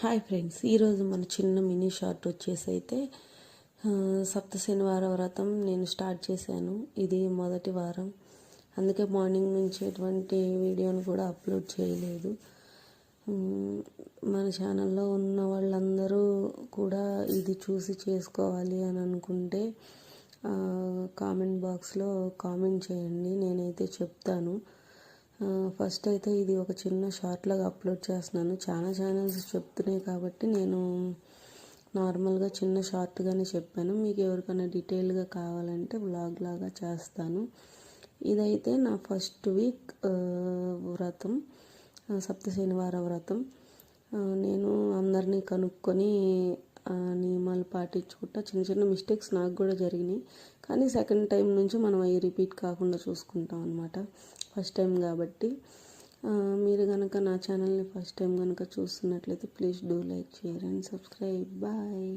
Hi friends, ఈరోజు మన చిన్న మినీ షార్ట్ వచ్చేసి అయితే సప్త శనివార వ్రతం నేను స్టార్ట్ చేశాను. ఇది మొదటి వారం, అందుకే మార్నింగ్ నుంచి ఎటువంటి వీడియోని కూడా అప్లోడ్ చేయలేదు. మన ఛానల్లో ఉన్న వాళ్ళందరూ కూడా ఇది చూసి చేసుకోవాలి అని అనుకుంటే కామెంట్ బాక్స్లో కామెంట్ చేయండి, నేనైతే చెప్తాను. ఫస్ట్ అయితే ఇది ఒక చిన్న షార్ట్ లాగా అప్లోడ్ చేస్తున్నాను. చాలా ఛానల్స్ చెప్తున్నాయి కాబట్టి నేను నార్మల్గా చిన్న షార్ట్గానే చెప్పాను. మీకు ఎవరికైనా డీటెయిల్గా కావాలంటే వ్లాగ్ లాగా చేస్తాను. ఇదైతే నా ఫస్ట్ వీక్ వ్రతం, సప్త శనివార వ్రతం. నేను అందరినీ కనుక్కొని నియమాలు పాటించుకుంటా. చిన్న చిన్న మిస్టేక్స్ నాకు కూడా జరిగినాయి, కానీ సెకండ్ టైం నుంచి మనం అవి రిపీట్ కాకుండా చూసుకుంటాం అనమాట. ఫస్ట్ టైం కాబట్టి మీరు కనుక నా ఛానల్ని ఫస్ట్ టైం కనుక చూస్తున్నట్లయితే please do like, share and subscribe. Bye.